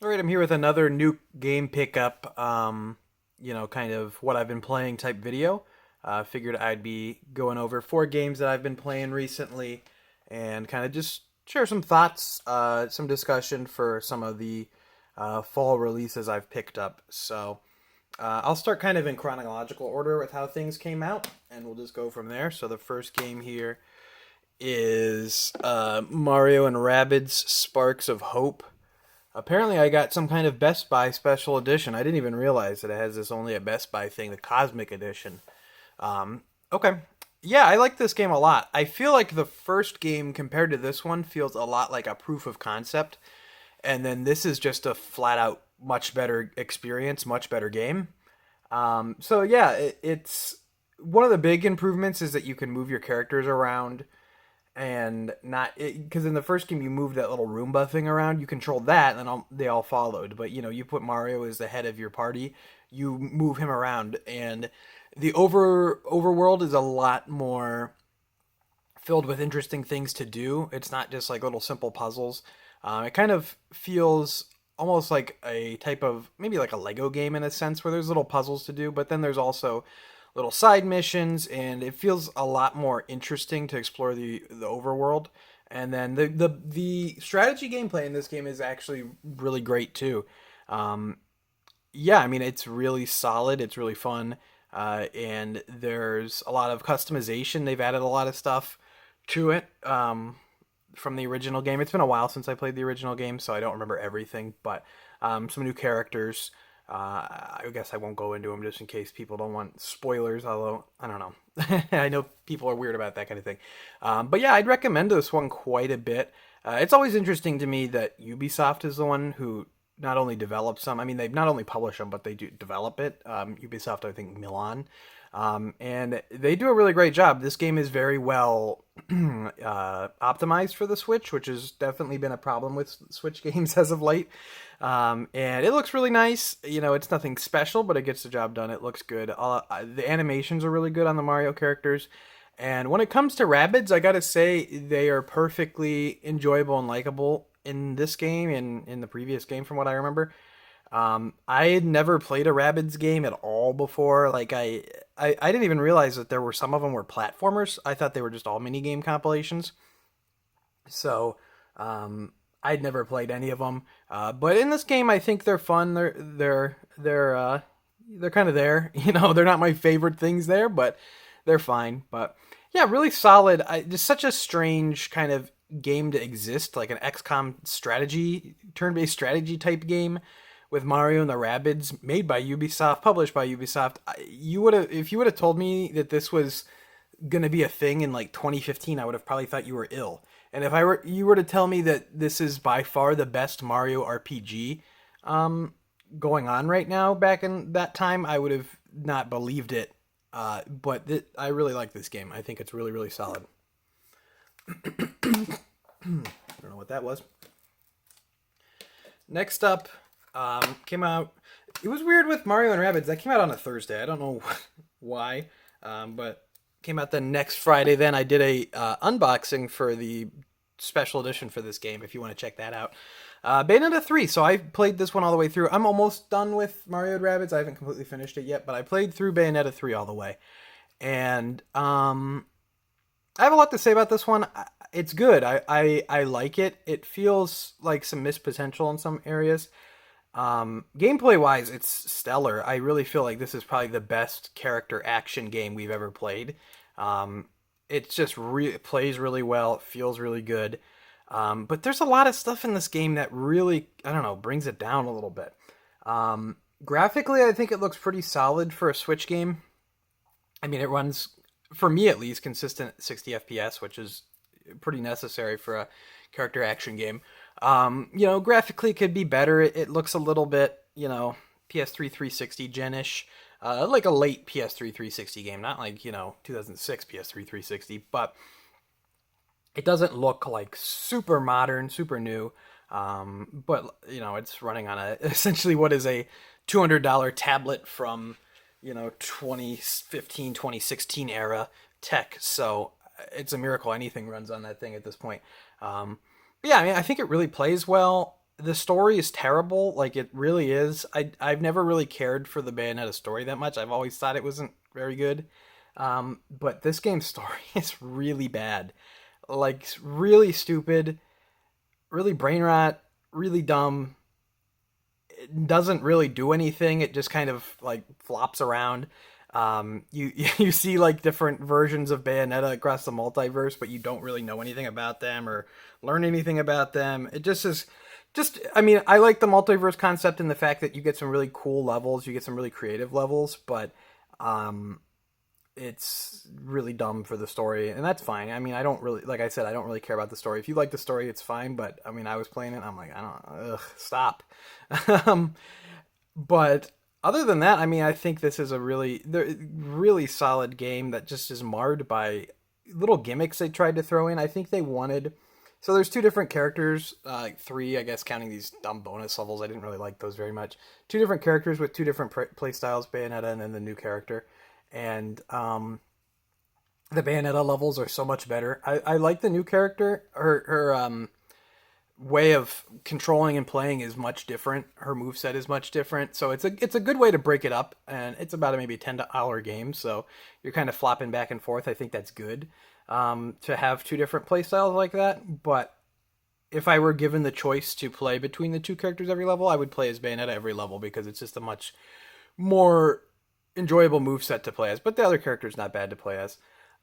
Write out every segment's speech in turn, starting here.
All right, I'm here with another new game pickup, kind of what I've been playing type video. Figured I'd be going over four games that I've been playing recently and kind of just share some thoughts, some discussion for some of the fall releases I've picked up. So I'll start kind of in chronological order with how things came out, and we'll just go from there. So the first game here is Mario and Rabbids Sparks of Hope. Apparently, I got some kind of Best Buy special edition. I didn't even realize that it has this only a Best Buy thing, the Cosmic Edition. Okay. Yeah, I like this game a lot. I feel like the first game compared to this one feels a lot like a proof of concept. And then this is just a flat out much better experience, much better game. It's one of the big improvements is that you can move your characters around and not because in the first game you moved that little Roomba thing around, you controlled that, and then they all followed. But you put Mario as the head of your party, you move him around, and the overworld is a lot more filled with interesting things to do. It's not just like little simple puzzles. It kind of feels almost like a type of maybe like a Lego game in a sense, where there's little puzzles to do, but then there's also little side missions, and it feels a lot more interesting to explore the overworld. And then the strategy gameplay in this game is actually really great too. Um, yeah, I mean it's really solid. It's really fun, and there's a lot of customization. They've added a lot of stuff to it from the original game. It's been a while since I played the original game, so I don't remember everything. But some new characters. I guess I won't go into them just in case people don't want spoilers, although I don't know. I know people are weird about that kind of thing. But yeah, I'd recommend this one quite a bit. It's always interesting to me that Ubisoft is the one who not only develops some, I mean, they not only publish them, but they do develop it. Ubisoft, I think, Milan. And they do a really great job. This game is very well optimized for the Switch, which has definitely been a problem with Switch games as of late. And it looks really nice. It's nothing special, but it gets the job done. It looks good. The animations are really good on the Mario characters. And when it comes to Rabbids, I gotta say they are perfectly enjoyable and likable in this game and in the previous game, from what I remember. I had never played a Rabbids game at all before. Like I didn't even realize that there were some of them were platformers. I thought they were just all mini game compilations. So I'd never played any of them. But in this game, I think they're fun. They're kind of there. They're not my favorite things there, but they're fine. But yeah, really solid. Just such a strange kind of game to exist, like an XCOM strategy, turn-based strategy type game with Mario and the Rabbids, made by Ubisoft, published by Ubisoft. You would have, if you would have told me that this was gonna be a thing in like 2015, I would have probably thought you were ill. And if you were to tell me that this is by far the best Mario RPG going on right now, back in that time, I would have not believed it. I really like this game. I think it's really, really solid. I don't know what that was. Next up, came out. It was weird with Mario and Rabbids. That came out on a Thursday. I don't know why, but came out the next Friday. Then I did a unboxing for the special edition for this game. If you want to check that out, Bayonetta 3. So I played this one all the way through. I'm almost done with Mario and Rabbids. I haven't completely finished it yet, but I played through Bayonetta 3 all the way, and I have a lot to say about this one. It's good. I like it. It feels like some missed potential in some areas. Gameplay wise, it's stellar. I really feel like this is probably the best character action game we've ever played. It's just it plays really well. It feels really good. But there's a lot of stuff in this game that really, I don't know, brings it down a little bit. Graphically, I think it looks pretty solid for a Switch game. I mean, it runs, for me at least, consistent 60 FPS, which is pretty necessary for a character action game. Graphically it could be better. It looks a little bit, PS3 360 gen-ish, like a late PS3 360 game, not like, 2006 PS3 360, but it doesn't look like super modern, super new. But it's running on essentially what is a $200 tablet from, 2015, 2016 era tech. So it's a miracle anything runs on that thing at this point. But yeah, I mean, I think it really plays well. The story is terrible. Like it really is. I've never really cared for the Bayonetta story that much. I've always thought it wasn't very good. But this game's story is really bad. Like really stupid, really brain rot, really dumb. It doesn't really do anything. It just kind of like flops around. You you see like different versions of Bayonetta across the multiverse, but you don't really know anything about them or learn anything about them. It just is just I mean, I like the multiverse concept and the fact that you get some really cool levels, you get some really creative levels, but um it's really dumb for the story, and that's fine. I mean, I don't really, like I said, I don't really care about the story. If you like the story, it's fine. But I mean, I was playing it, I'm like, I don't, stop. um, but other than that, I mean, I think this is a really solid game that just is marred by little gimmicks they tried to throw in. I think they wanted. So there's two different characters, like three, I guess, counting these dumb bonus levels. I didn't really like those very much. Two different characters with two different play styles, Bayonetta and then the new character. And the Bayonetta levels are so much better. I like the new character. Her way of controlling and playing is much different. Her moveset is much different. So it's a good way to break it up. And it's about a maybe $10 game. So you're kind of flopping back and forth. I think that's good to have two different play styles like that. But if I were given the choice to play between the two characters every level, I would play as Bayonetta every level because it's just a much more enjoyable moveset to play as. But the other character's not bad to play as.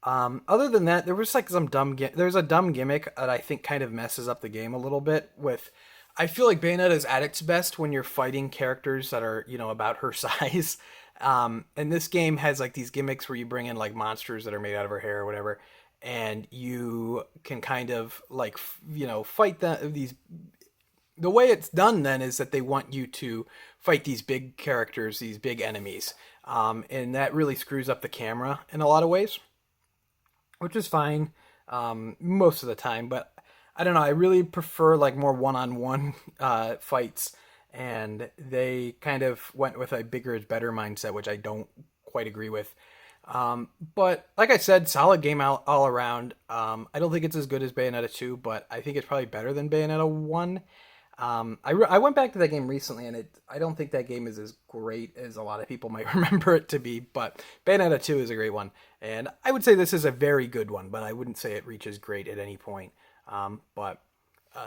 Other than that, there was like some there's a dumb gimmick that I think kind of messes up the game a little bit with. I feel like Bayonetta is at its best when you're fighting characters that are, about her size. And this game has like these gimmicks where you bring in like monsters that are made out of her hair or whatever, and you can kind of like, fight these. The way it's done then is that they want you to fight these big characters, these big enemies. And that really screws up the camera in a lot of ways, which is fine most of the time. But I don't know. I really prefer like more one-on-one fights, and they kind of went with a bigger is better mindset, which I don't quite agree with. But like I said, solid game all around. I don't think it's as good as Bayonetta 2, but I think it's probably better than Bayonetta 1. I went back to that game recently, and I don't think that game is as great as a lot of people might remember it to be, but Bayonetta 2 is a great one, and I would say this is a very good one, but I wouldn't say it reaches great at any point. But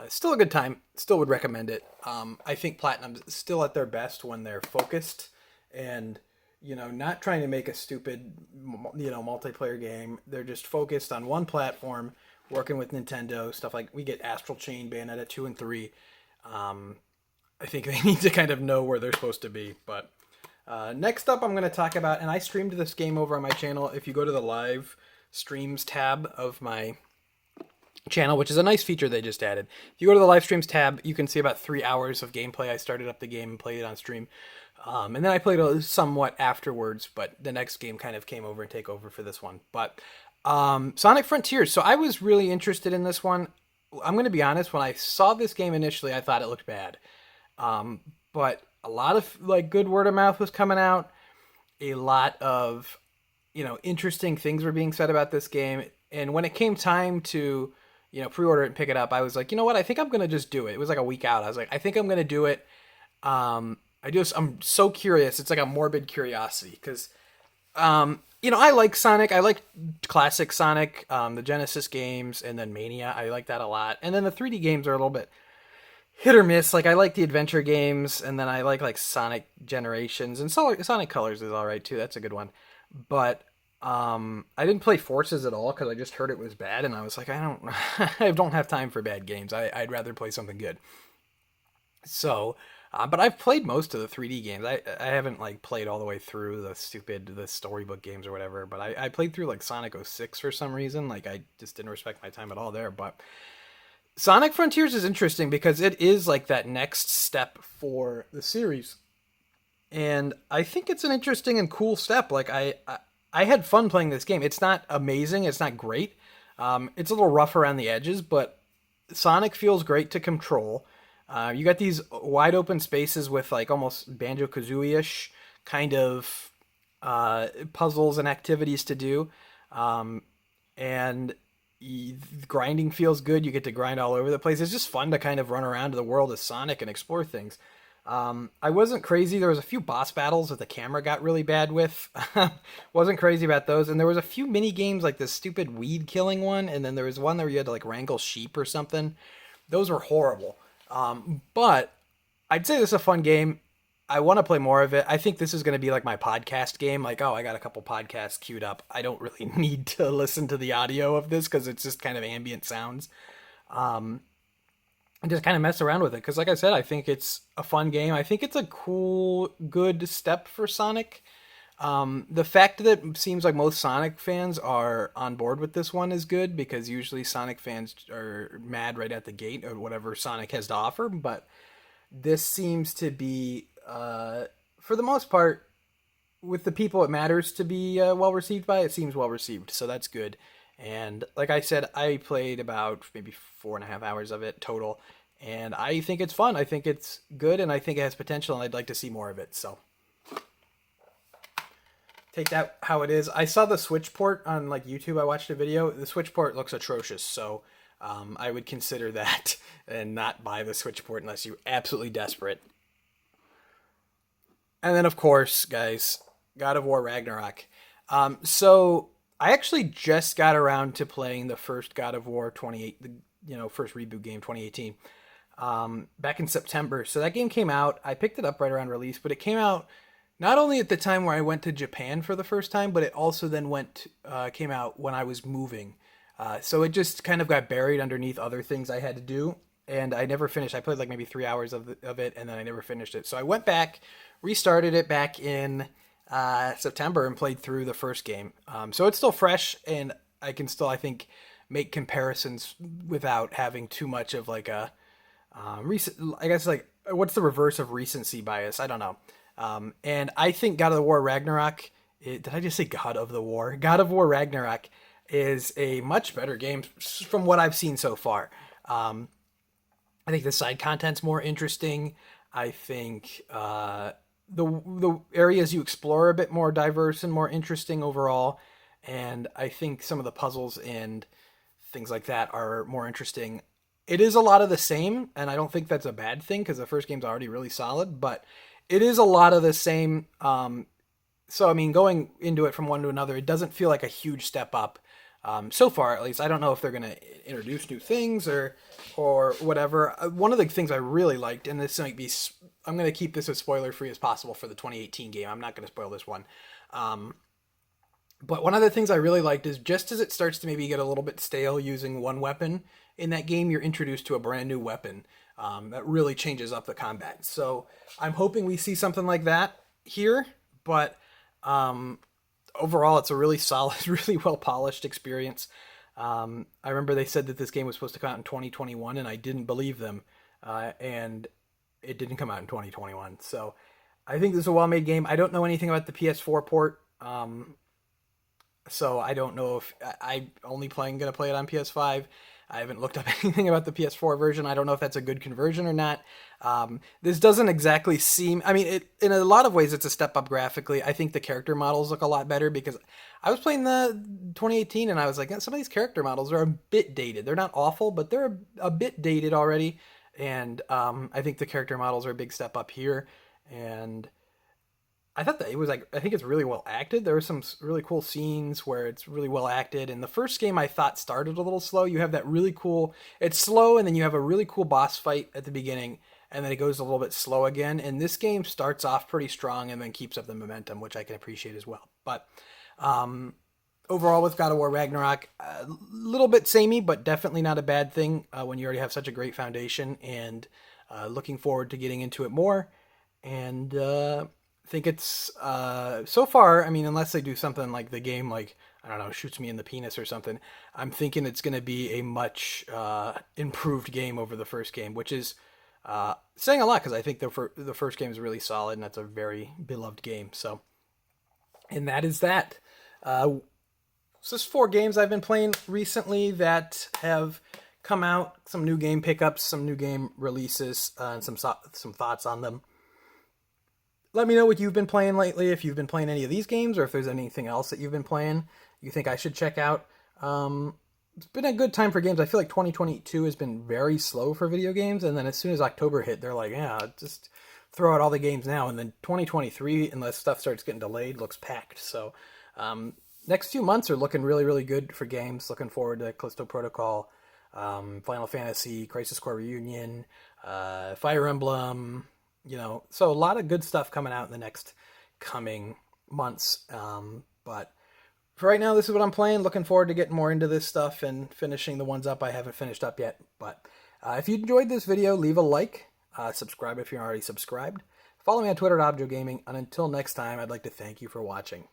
still a good time, still would recommend it. I think Platinum's still at their best when they're focused and, not trying to make a stupid, multiplayer game. They're just focused on one platform, working with Nintendo, stuff like we get Astral Chain, Bayonetta 2 and 3. I think they need to kind of know where they're supposed to be. But next up, I'm going to talk about, and I streamed this game over on my channel. If you go to the live streams tab of my channel, which is a nice feature they just added. If you go to the live streams tab, you can see about 3 hours of gameplay. I started up the game and played it on stream. And then I played somewhat afterwards, but the next game kind of came over and take over for this one. But Sonic Frontiers. So I was really interested in this one. I'm going to be honest, when I saw this game initially, I thought it looked bad. But a lot of like good word of mouth was coming out. A lot of, interesting things were being said about this game. And when it came time to, pre-order it and pick it up, I was like, you know what? I think I'm going to just do it. It was like a week out. I was like, I think I'm going to do it. I'm so curious. It's like a morbid curiosity because, I like Sonic. I like classic Sonic, the Genesis games, and then Mania. I like that a lot. And then the 3D games are a little bit hit or miss. Like I like the adventure games, and then I like Sonic Generations, and Sonic Colors is all right too. That's a good one. But I didn't play Forces at all because I just heard it was bad, and I was like, I don't have time for bad games. I'd rather play something good. So. But I've played most of the 3D games. I haven't played all the way through the storybook games or whatever. But I played through Sonic 06 for some reason. I just didn't respect my time at all there. But Sonic Frontiers is interesting because it is that next step for the series, and I think it's an interesting and cool step. I had fun playing this game. It's not amazing. It's not great. It's a little rough around the edges, but Sonic feels great to control. You got these wide open spaces with almost Banjo-Kazooie-ish kind of puzzles and activities to do. And grinding feels good. You get to grind all over the place. It's just fun to kind of run around the world as Sonic and explore things. I wasn't crazy. There was a few boss battles that the camera got really bad with. Wasn't crazy about those. And there was a few mini games like this stupid weed killing one, and then there was one where you had to like wrangle sheep or something. Those were horrible. But I'd say this is a fun game. I want to play more of it. I think this is going to be like my podcast game. Like, oh, I got a couple podcasts queued up. I don't really need to listen to the audio of this because it's just kind of ambient sounds. And just kind of mess around with it. Because, like I said, I think it's a fun game. I think it's a cool, good step for Sonic. The fact that it seems like most Sonic fans are on board with this one is good because usually Sonic fans are mad right at the gate at whatever Sonic has to offer. But this seems to be, for the most part, with the people it matters to be well received by, it seems well received. So that's good. And like I said, I played about maybe 4.5 hours of it total. And I think it's fun. I think it's good. And I think it has potential. And I'd like to see more of it. So take that how it is. I saw the Switch port on like YouTube. I watched a video. The Switch port looks atrocious. So I would consider that and not buy the Switch port unless you're absolutely desperate. And then, of course, guys, God of War Ragnarok. So I actually just got around to playing the first God of War 28, first reboot game 2018, back in September. So that game came out. I picked it up right around release, but it came out not only at the time where I went to Japan for the first time, but it also then came out when I was moving. So it just kind of got buried underneath other things I had to do, and I never finished. I played like maybe 3 hours of it, and then I never finished it. So I went back, restarted it back in September, and played through the first game. So it's still fresh, and I can still, I think, make comparisons without having too much of like a recent. I guess like what's the reverse of recency bias? I don't know. And I think God of War Ragnarok. Did I just say God of the War? God of War Ragnarok is a much better game from what I've seen so far. I think the side content's more interesting. I think the areas you explore are a bit more diverse and more interesting overall. And I think some of the puzzles and things like that are more interesting. It is a lot of the same, and I don't think that's a bad thing because the first game's already really solid, but it is a lot of the same. So, I mean, going into it from one to another, it doesn't feel like a huge step up. So far, at least. I don't know if they're going to introduce new things or whatever. One of the things I really liked, and this might be, I'm going to keep this as spoiler free as possible for the 2018 game. I'm not going to spoil this one. But one of the things I really liked is just as it starts to maybe get a little bit stale using one weapon in that game, you're introduced to a brand new weapon that really changes up the combat. So I'm hoping we see something like that here, but overall, it's a really solid, really well-polished experience. I remember they said that this game was supposed to come out in 2021, and I didn't believe them. And it didn't come out in 2021. So I think this is a well-made game. I don't know anything about the PS4 port. So I don't know if I'm only going to play it on PS5. I haven't looked up anything about the PS4 version. I don't know if that's a good conversion or not. This doesn't exactly seem... I mean, in a lot of ways, it's a step up graphically. I think the character models look a lot better because I was playing the 2018 and I was like, some of these character models are a bit dated. They're not awful, but they're a bit dated already. And I think the character models are a big step up here. And I thought that it was like, I think it's really well acted. There were some really cool scenes where it's really well acted. And the first game I thought started a little slow. You have that really cool, it's slow, and then you have a really cool boss fight at the beginning, and then it goes a little bit slow again. And this game starts off pretty strong and then keeps up the momentum, which I can appreciate as well. But overall with God of War Ragnarok, a little bit samey, but definitely not a bad thing when you already have such a great foundation, and looking forward to getting into it more. And I think it's, so far, I mean, unless they do something like the game, like, I don't know, shoots me in the penis or something, I'm thinking it's going to be a much improved game over the first game, which is saying a lot because I think the first game is really solid, and that's a very beloved game. So, and that is that. So there's 4 games I've been playing recently that have come out, some new game pickups, some new game releases, and some thoughts on them. Let me know what you've been playing lately, if you've been playing any of these games, or if there's anything else that you've been playing you think I should check out. it's been a good time for games. I feel like 2022 has been very slow for video games, and then as soon as October hit, they're like, yeah, just throw out all the games now. And then 2023, unless stuff starts getting delayed, looks packed. So next few months are looking really, really good for games. Looking forward to Callisto Protocol, Final Fantasy, Crisis Core Reunion, Fire Emblem. So a lot of good stuff coming out in the next coming months. But for right now, this is what I'm playing. Looking forward to getting more into this stuff and finishing the ones up I haven't finished up yet. But if you enjoyed this video, leave a like. Subscribe if you're already subscribed. Follow me on Twitter at ObjoGaming. And until next time, I'd like to thank you for watching.